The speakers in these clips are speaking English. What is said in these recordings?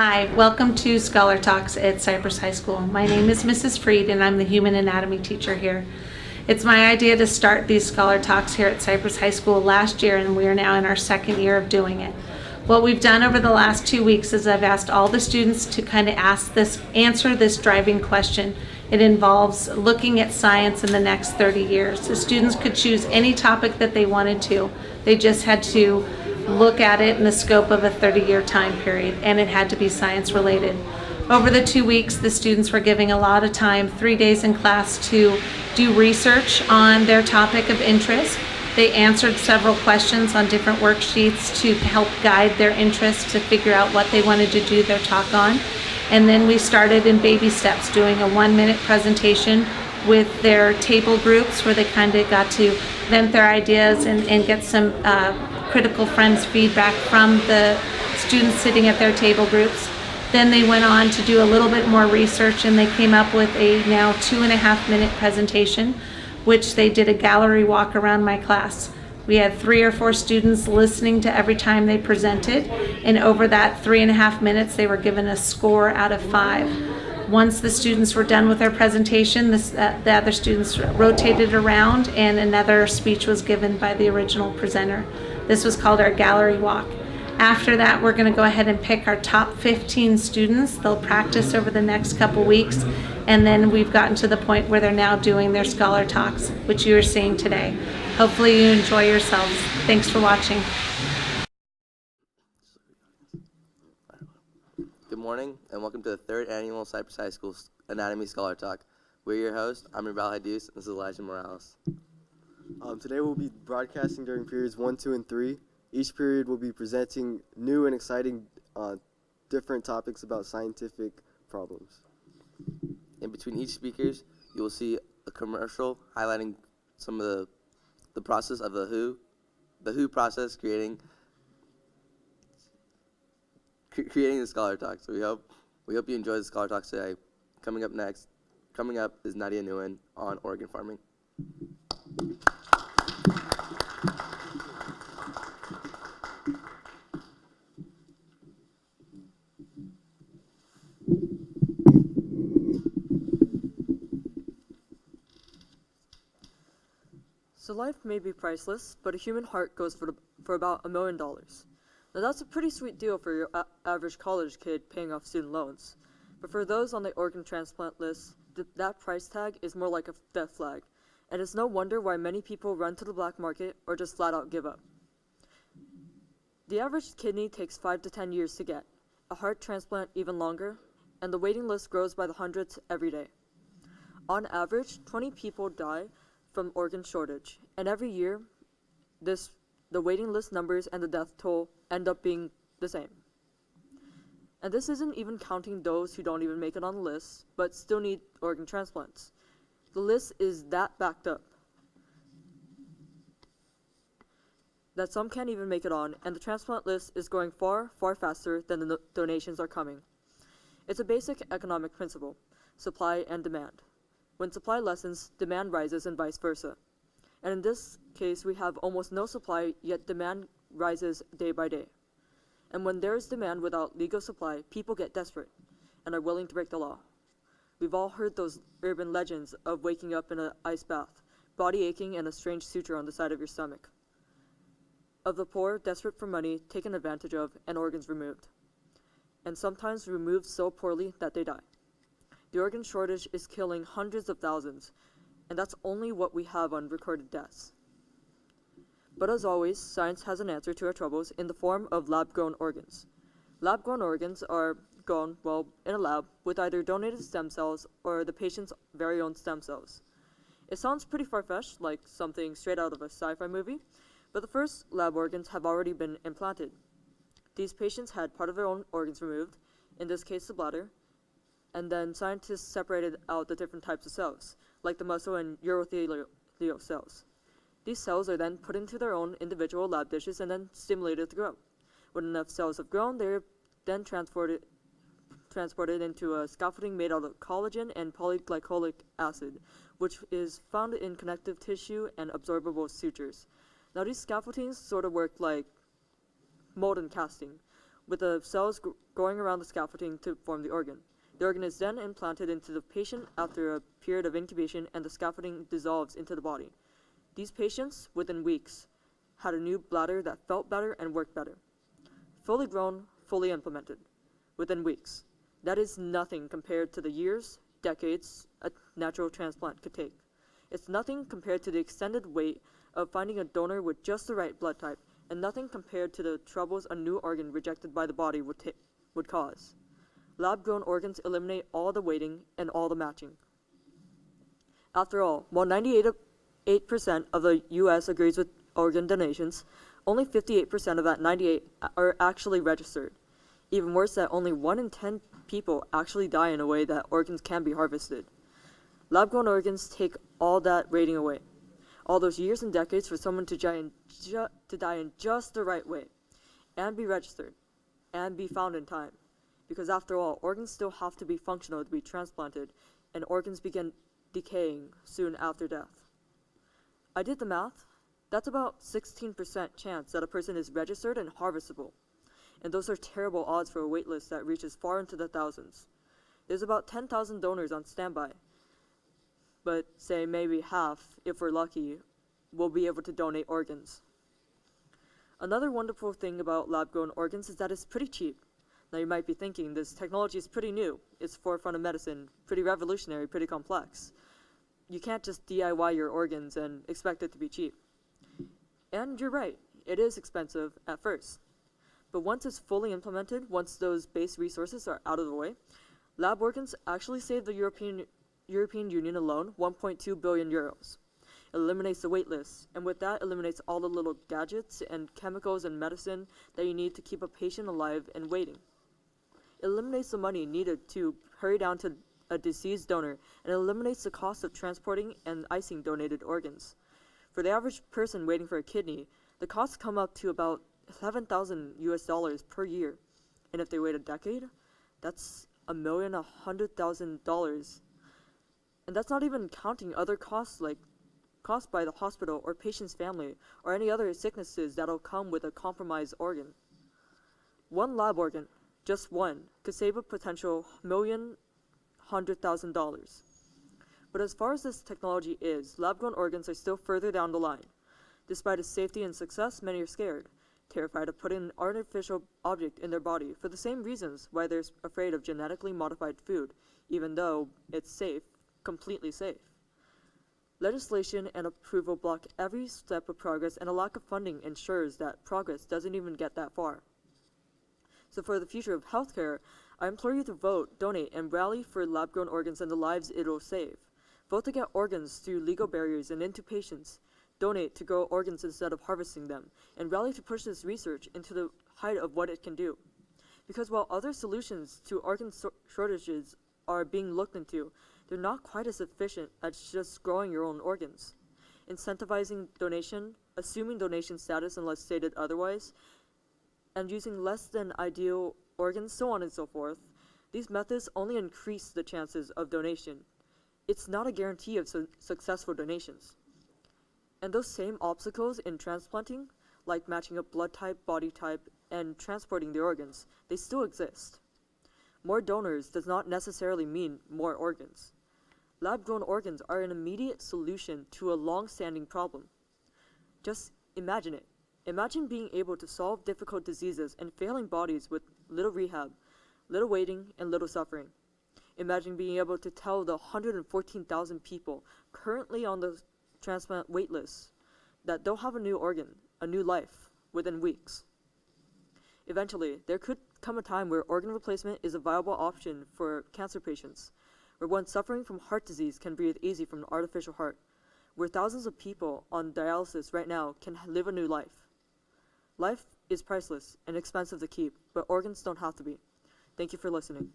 Hi, welcome to Scholar Talks at Cypress High School. My name is Mrs. Freed and I'm the human anatomy teacher here. It's my idea to start these Scholar Talks here at Cypress High School last year, and we are now in our second year of doing it. What we've done over the last 2 weeks is I've asked all the students to kind of answer this driving question. It involves looking at science in the next 30 years. The students could choose any topic that they wanted to. They just had to look at it in the scope of a 30-year time period, and it had to be science related. Over the 2 weeks, the students were giving a lot of time, 3 days in class, to do research on their topic of interest. They answered several questions on different worksheets to help guide their interest to figure out what they wanted to do their talk on. And then we started in baby steps, doing a 1-minute presentation with their table groups where they kind of got to vent their ideas and get some critical friends feedback from the students sitting at their table groups. Then they went on to do a little bit more research, and they came up with a now 2.5-minute presentation, which they did a gallery walk around my class. We had 3 or 4 students listening to every time they presented, and over that 3.5 minutes they were given a score out of 5. Once the students were done with their presentation, the other students rotated around and another speech was given by the original presenter. This was called our gallery walk. After that, we're going to go ahead and pick our top 15 students. They'll practice over the next couple weeks, and then we've gotten to the point where they're now doing their Scholar Talks, which you are seeing today. Hopefully you enjoy yourselves. Thanks for watching. Good morning, and welcome to the 3rd Annual Cypress High School Anatomy Scholar Talk. We're your hosts. I'm Rabal Hadous, and this is Elijah Morales. Today we'll be broadcasting during periods 1, 2, and 3. Each period will be presenting new and exciting different topics about scientific problems. In between each speakers, you will see a commercial highlighting some of the process of the WHO process creating the Scholar Talk. So we hope you enjoy the Scholar Talks today. Coming up is Nadia Nguyen on organ farming. So life may be priceless, but a human heart goes for about $1 million. Now that's a pretty sweet deal for your average college kid paying off student loans. But for those on the organ transplant list, that price tag is more like a death flag. And it's no wonder why many people run to the black market or just flat out give up. The average kidney takes 5 to 10 years to get, a heart transplant even longer, and the waiting list grows by the hundreds every day. On average, 20 people die from organ shortage, and every year the waiting list numbers and the death toll end up being the same. And this isn't even counting those who don't even make it on the list but still need organ transplants. The list is that backed up that some can't even make it on, and the transplant list is growing far faster than the donations are coming. It's a basic economic principle: supply and demand. When supply lessens, demand rises and vice versa. And in this case, we have almost no supply, yet demand rises day by day. And when there is demand without legal supply, people get desperate and are willing to break the law. We've all heard those urban legends of waking up in an ice bath, body aching, and a strange suture on the side of your stomach. Of the poor, desperate for money, taken advantage of, and organs removed. And sometimes removed so poorly that they die. The organ shortage is killing hundreds of thousands, and that's only what we have on recorded deaths. But as always, science has an answer to our troubles in the form of lab-grown organs. Lab-grown organs are grown, in a lab with either donated stem cells or the patient's very own stem cells. It sounds pretty far-fetched, like something straight out of a sci-fi movie, but the first lab organs have already been implanted. These patients had part of their own organs removed, in this case the bladder, and then scientists separated out the different types of cells, like the muscle and urothelial cells. These cells are then put into their own individual lab dishes and then stimulated to grow. When enough cells have grown, they're then transported into a scaffolding made out of collagen and polyglycolic acid, which is found in connective tissue and absorbable sutures. Now these scaffoldings sort of work like mold and casting, with the cells going around the scaffolding to form the organ. The organ is then implanted into the patient after a period of incubation, and the scaffolding dissolves into the body. These patients, within weeks, had a new bladder that felt better and worked better. Fully grown, fully implemented, within weeks. That is nothing compared to the years, decades a natural transplant could take. It's nothing compared to the extended wait of finding a donor with just the right blood type, and nothing compared to the troubles a new organ rejected by the body would cause. Lab-grown organs eliminate all the waiting and all the matching. After all, while 98% of the U.S. agrees with organ donations, only 58% of that 98 are actually registered. Even worse, that only 1 in 10 people actually die in a way that organs can be harvested. Lab-grown organs take all that waiting away. All those years and decades for someone to die in just the right way, and be registered, and be found in time. Because after all, organs still have to be functional to be transplanted, and organs begin decaying soon after death. I did the math. That's about 16% chance that a person is registered and harvestable. And those are terrible odds for a wait list that reaches far into the thousands. There's about 10,000 donors on standby, but say maybe half, if we're lucky, will be able to donate organs. Another wonderful thing about lab-grown organs is that it's pretty cheap. Now you might be thinking, this technology is pretty new, it's forefront of medicine, pretty revolutionary, pretty complex. You can't just DIY your organs and expect it to be cheap. And you're right, it is expensive at first. But once it's fully implemented, once those base resources are out of the way, lab organs actually save the European Union alone 1.2 billion euros. It eliminates the wait list, and with that eliminates all the little gadgets and chemicals and medicine that you need to keep a patient alive and waiting. It eliminates the money needed to hurry down to a deceased donor, and eliminates the cost of transporting and icing donated organs. For the average person waiting for a kidney, the costs come up to about $7,000 per year. And if they wait a decade, that's $1,100,000. And that's not even counting other costs like costs by the hospital or patient's family or any other sicknesses that'll come with a compromised organ. One lab organ, just one, could save a potential $1,100,000. But as far as this technology is, lab-grown organs are still further down the line. Despite its safety and success, many are scared, terrified of putting an artificial object in their body for the same reasons why they're afraid of genetically modified food, even though it's safe, completely safe. Legislation and approval block every step of progress, and a lack of funding ensures that progress doesn't even get that far. So for the future of healthcare, I implore you to vote, donate, and rally for lab-grown organs and the lives it'll save. Vote to get organs through legal barriers and into patients. Donate to grow organs instead of harvesting them, and rally to push this research into the height of what it can do. Because while other solutions to organ shortages are being looked into, they're not quite as efficient as just growing your own organs. Incentivizing donation, assuming donation status unless stated otherwise, and using less than ideal organs, so on and so forth, these methods only increase the chances of donation. It's not a guarantee of successful donations. And those same obstacles in transplanting, like matching up blood type, body type, and transporting the organs, they still exist. More donors does not necessarily mean more organs. Lab-grown organs are an immediate solution to a long-standing problem. Just imagine it. Imagine being able to solve difficult diseases and failing bodies with little rehab, little waiting, and little suffering. Imagine being able to tell the 114,000 people currently on the transplant wait list that they'll have a new organ, a new life, within weeks. Eventually, there could come a time where organ replacement is a viable option for cancer patients, where one suffering from heart disease can breathe easy from an artificial heart, where thousands of people on dialysis right now can live a new life. Life is priceless and expensive to keep, but organs don't have to be. Thank you for listening.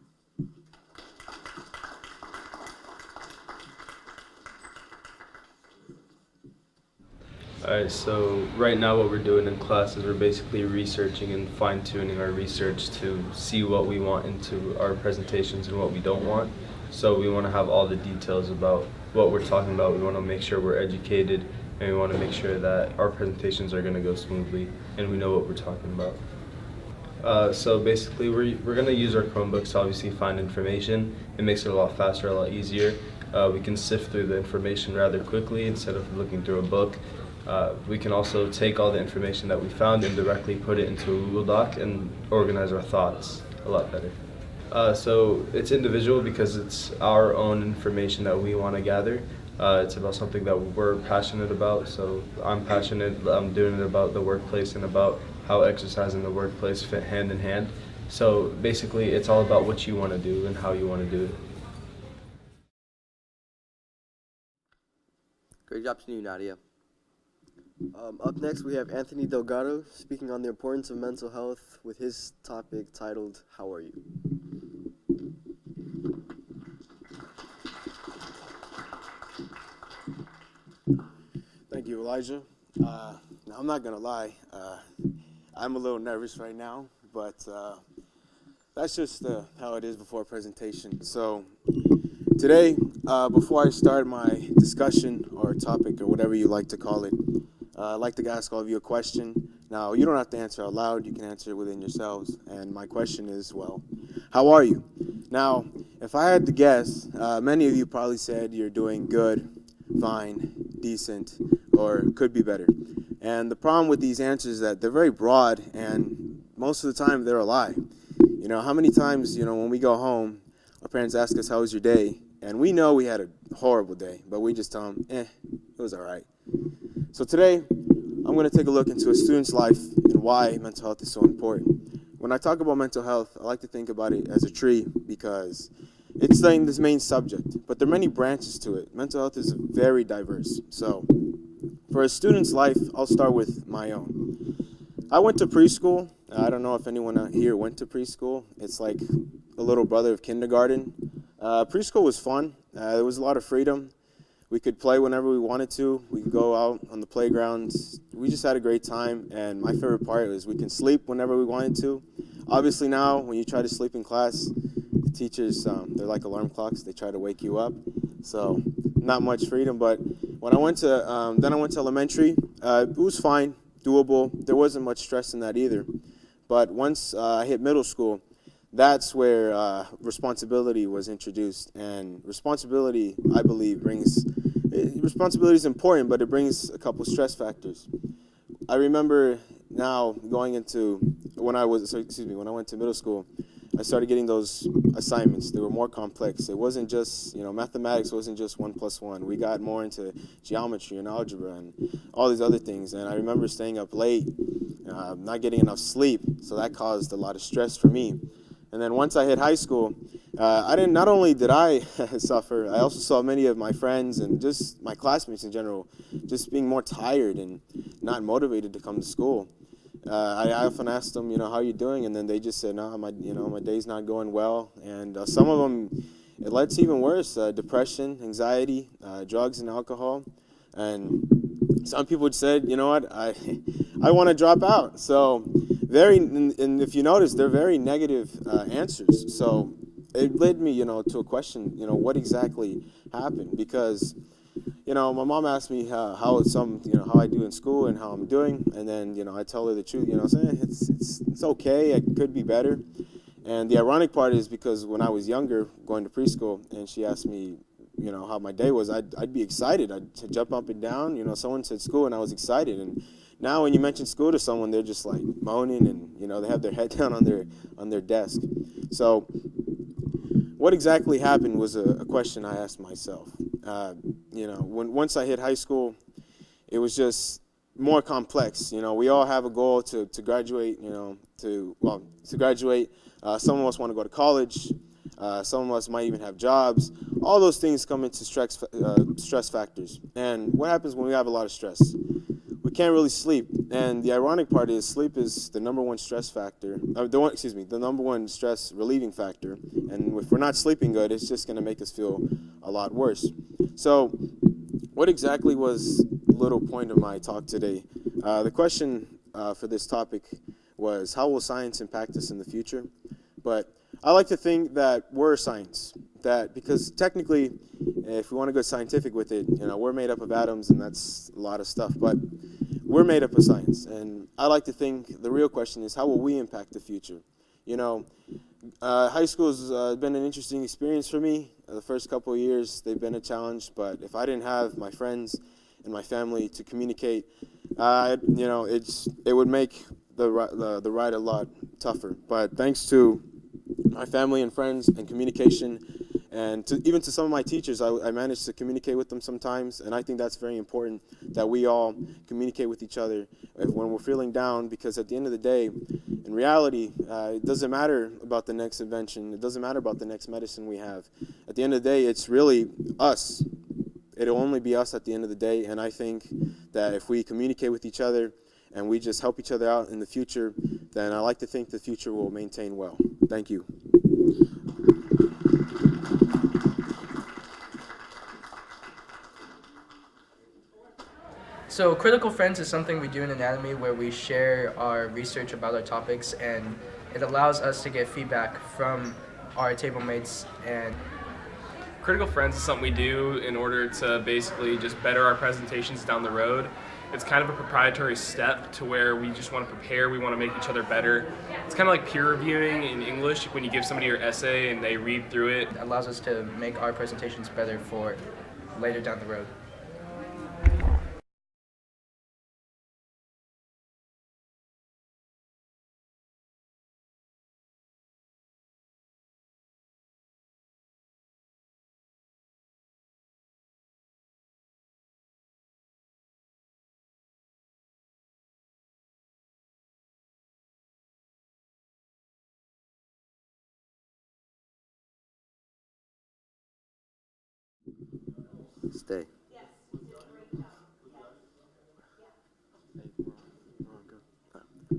Alright, so right now what we're doing in class is we're basically researching and fine-tuning our research to see what we want into our presentations and what we don't want. So we want to have all the details about what we're talking about. We want to make sure we're educated, and we want to make sure that our presentations are going to go smoothly and we know what we're talking about. So basically, we're going to use our Chromebooks to obviously find information. It makes it a lot faster, a lot easier. We can sift through the information rather quickly instead of looking through a book. We can also take all the information that we found and directly put it into a Google Doc and organize our thoughts a lot better. So it's individual because it's our own information that we want to gather. It's about something that we're passionate about. So I'm passionate. I'm doing it about the workplace and about how exercise and the workplace fit hand in hand. So basically, it's all about what you want to do and how you want to do it. Great job to you, Nadia. Up next, we have Anthony Delgado speaking on the importance of mental health with his topic titled, How Are You? Thank you, Elijah. Now, I'm not going to lie. I'm a little nervous right now, but that's just how it is before a presentation. So today, before I start my discussion or topic or whatever you like to call it, I'd like to ask all of you a question. Now, you don't have to answer out loud. You can answer it within yourselves. And my question is, well, how are you? Now, if I had to guess, many of you probably said you're doing good, fine, decent, or could be better. And the problem with these answers is that they're very broad, and most of the time they're a lie. You know, how many times, when we go home, our parents ask us, how was your day? And we know we had a horrible day, but we just tell them, it was all right. So today, I'm going to take a look into a student's life and why mental health is so important. When I talk about mental health, I like to think about it as a tree because it's this main subject, but there are many branches to it. Mental health is very diverse. So for a student's life, I'll start with my own. I went to preschool. I don't know if anyone here went to preschool. It's like a little brother of kindergarten. Preschool was fun. There was a lot of freedom. We could play whenever we wanted to. We could go out on the playgrounds. We just had a great time, and my favorite part was we can sleep whenever we wanted to. Obviously now, when you try to sleep in class, the teachers, they're like alarm clocks. They try to wake you up. So not much freedom, but when I went to, then I went to elementary. It was fine, doable. There wasn't much stress in that either. But once I hit middle school, that's where responsibility was introduced. And responsibility, I believe, responsibility is important, but it brings a couple stress factors. I remember now going into, when I went to middle school, I started getting those assignments. They were more complex. It wasn't just, mathematics wasn't just 1 + 1. We got more into geometry and algebra and all these other things. And I remember staying up late, not getting enough sleep. So that caused a lot of stress for me. And then once I hit high school, not only did I suffer, I also saw many of my friends and just my classmates in general just being more tired and not motivated to come to school. I often asked them, how are you doing? And then they just said, no, my day's not going well. And some of them, it led to even worse, depression, anxiety, drugs and alcohol. And some people said, you know what, I want to drop out. So and if you notice, they're very negative answers. So it led me, to a question, what exactly happened? Because, my mom asked me how I do in school and how I'm doing, and then, I tell her the truth, saying it's okay, it could be better. And the ironic part is because when I was younger, going to preschool, and she asked me, how my day was, I'd be excited. I'd jump up and down. Someone said school, and I was excited. And now when you mention school to someone, they're just like moaning, and they have their head down on their desk. So what exactly happened was a question I asked myself. Once I hit high school, it was just more complex. We all have a goal to graduate. To graduate. Some of us want to go to college. Some of us might even have jobs. All those things come into stress factors. And what happens when we have a lot of stress? We can't really sleep. And the ironic part is sleep is the number one stress factor. The number one stress relieving factor. And if we're not sleeping good, it's just going to make us feel a lot worse. So what exactly was the little point of my talk today? The question for this topic was, how will science impact us in the future? But I like to think that we're science, because technically, if we want to go scientific with it, we're made up of atoms, and that's a lot of stuff. But we're made up of science, and I like to think the real question is, how will we impact the future? You know, high school has been an interesting experience for me. The first couple of years, they've been a challenge, but if I didn't have my friends and my family to communicate, you know, it would make the ride a lot tougher. But thanks to my family and friends and communication, and even to some of my teachers, I managed to communicate with them sometimes, and I think that's very important, that we all communicate with each other when we're feeling down, because at the end of the day, in reality, it doesn't matter about the next invention, it doesn't matter about the next medicine we have. At the end of the day, it's really us. It'll only be us at the end of the day, and I think that if we communicate with each other and we just help each other out in the future, then I like to think the future will maintain well. Thank you. So Critical Friends is something we do in anatomy where we share our research about our topics, and it allows us to get feedback from our table mates. And Critical Friends is something we do in order to basically just better our presentations down the road. It's kind of a proprietary step to where we just want to prepare, we want to make each other better. It's kind of like peer reviewing in English, when you give somebody your essay and they read through it. it allows us to make our presentations better for later down the road. Stay.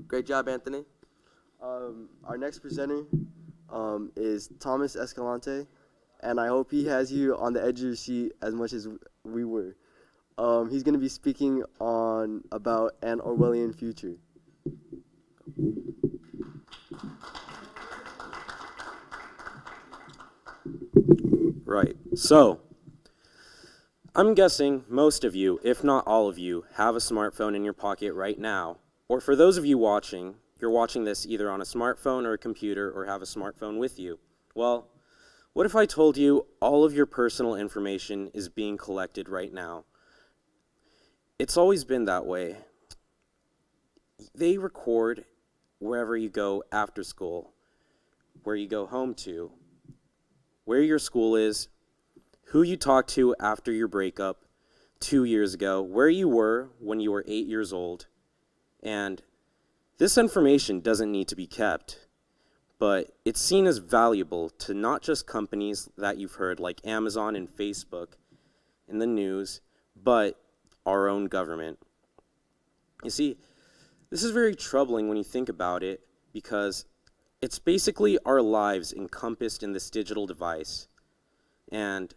Great job, Anthony. Our next presenter is Thomas Escalante, and I hope he has you on the edge of your seat as much as we were. He's going to be speaking on about an Orwellian future. Right. So, I'm guessing most of you, if not all of you, have a smartphone in your pocket right now. Or for those of you watching, you're watching this either on a smartphone or a computer or have a smartphone with you. Well, what if I told you all of your personal information is being collected right now? It's always been that way. They record wherever you go after school, where you go home to, where your school is, who you talked to after your breakup 2 years ago, where you were when you were 8 years old. And this information doesn't need to be kept, but it's seen as valuable to not just companies that you've heard like Amazon and Facebook in the news, but our own government. You see, this is very troubling when you think about it, because it's basically our lives encompassed in this digital device, and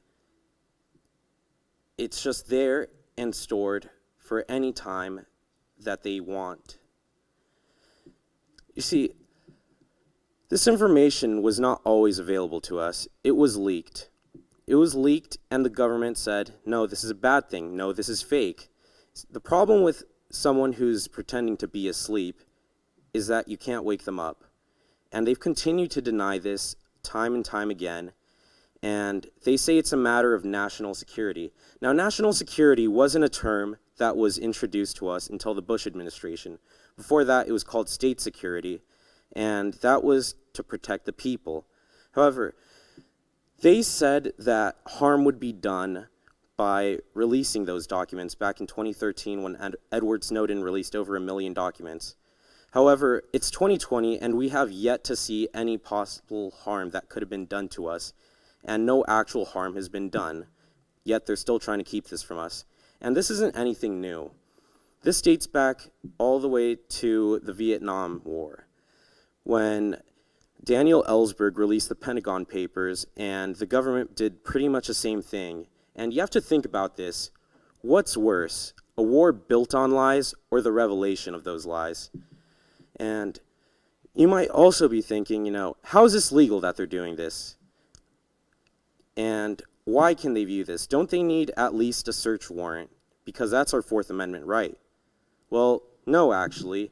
it's just there and stored for any time that they want. You see, this information was not always available to us. It was leaked. It was leaked, and the government said, no, this is a bad thing. No, this is fake. The problem with someone who's pretending to be asleep is that you can't wake them up. And they've continued to deny this time and time again. And they say it's a matter of national security. Now, national security wasn't a term that was introduced to us until the Bush administration. Before that, it was called state security, and that was to protect the people. However, they said that harm would be done by releasing those documents back in 2013 when Edward Snowden released over 1 million documents. However, it's 2020, and we have yet to see any possible harm that could have been done to us, and no actual harm has been done, yet they're still trying to keep this from us. And this isn't anything new. This dates back all the way to the Vietnam War, when Daniel Ellsberg released the Pentagon Papers, and the government did pretty much the same thing. And you have to think about this. What's worse, a war built on lies or the revelation of those lies? And you might also be thinking, how is this legal that they're doing this? And why can they view this? Don't they need at least a search warrant? Because that's our Fourth Amendment right. Well, no, actually.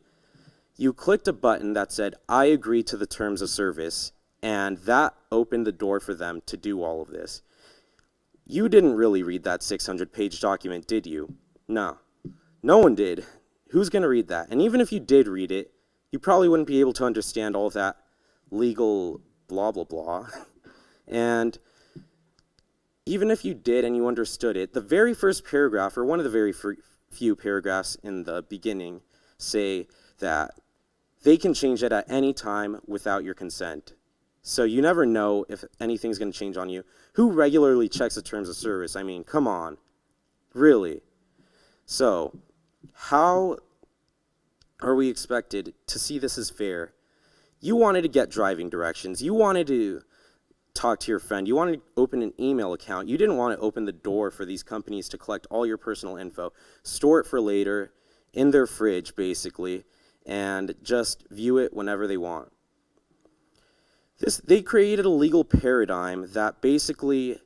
You clicked a button that said, I agree to the terms of service, and that opened the door for them to do all of this. You didn't really read that 600-page document, did you? No. No one did. Who's going to read that? And even if you did read it, you probably wouldn't be able to understand all of that legal blah, blah, blah. And even if you did and you understood it, the very first paragraph, or one of the very few paragraphs in the beginning, say that they can change it at any time without your consent. So you never know if anything's going to change on you. Who regularly checks the terms of service? I mean, come on. Really? So, how are we expected to see this as fair? You wanted to get driving directions. You wanted to talk to your friend. You wanted to open an email account. You didn't want to open the door for these companies to collect all your personal info, store it for later, in their fridge, basically, and just view it whenever they want. They created a legal paradigm that basically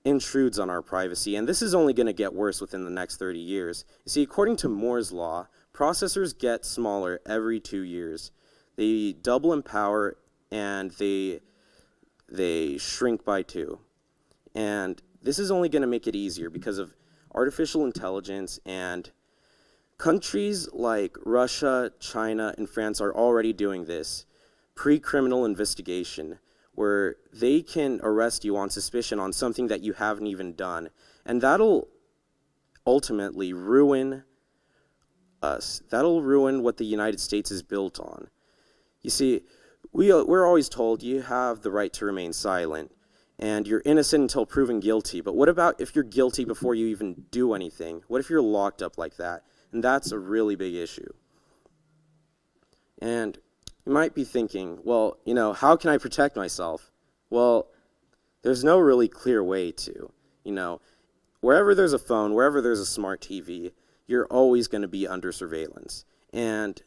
intrudes on our privacy, and this is only going to get worse within the next 30 years. You see, according to Moore's law, processors get smaller every 2 years. They double in power, and they shrink by 2. And this is only going to make it easier because of artificial intelligence, and countries like Russia, China, and France are already doing this pre-criminal investigation, where they can arrest you on suspicion on something that you haven't even done. And that'll ultimately ruin us. That'll ruin what the United States is built on. You see, we're always told you have the right to remain silent, and you're innocent until proven guilty. But what about if you're guilty before you even do anything? What if you're locked up like that? And that's a really big issue. And you might be thinking, well, how can I protect myself? Well, there's no really clear way to. Wherever there's a phone, wherever there's a smart TV, you're always going to be under surveillance. And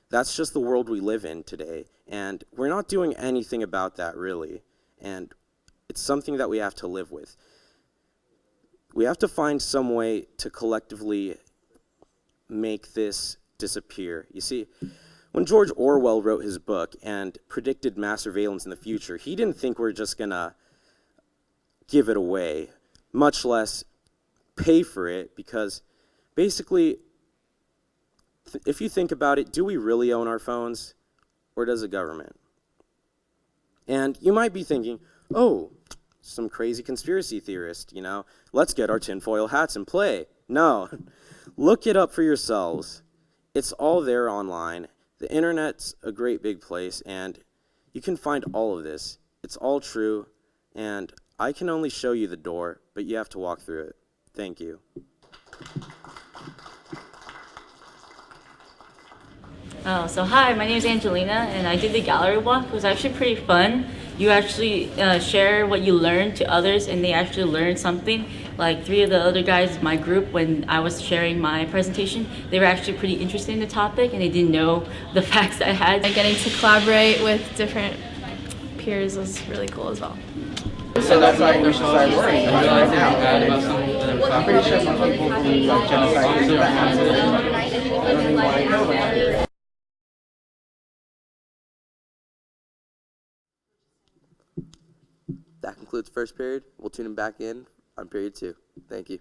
that's just the world we live in today. And we're not doing anything about that, really. And it's something that we have to live with. We have to find some way to collectively make this disappear. You see, when George Orwell wrote his book and predicted mass surveillance in the future, he didn't think we're just going to give it away, much less pay for it, because basically, if you think about it, do we really own our phones, or does the government? And you might be thinking, oh, some crazy conspiracy theorist, let's get our tinfoil hats and play. No, look it up for yourselves. It's all there online. The internet's a great big place, and you can find all of this. It's all true, and I can only show you the door, but you have to walk through it. Thank you. So hi, my name is Angelina, and I did the gallery walk. It was actually pretty fun. You actually share what you learned to others, and they actually learned something. Like 3 of the other guys in my group, when I was sharing my presentation, they were actually pretty interested in the topic, and they didn't know the facts that I had. And getting to collaborate with different peers was really cool as well. So that's why we should start worrying right now. I'm pretty sure some people from genocide do that. I don't even want to know about it. That concludes first period. We'll tune him back in on period 2. Thank you.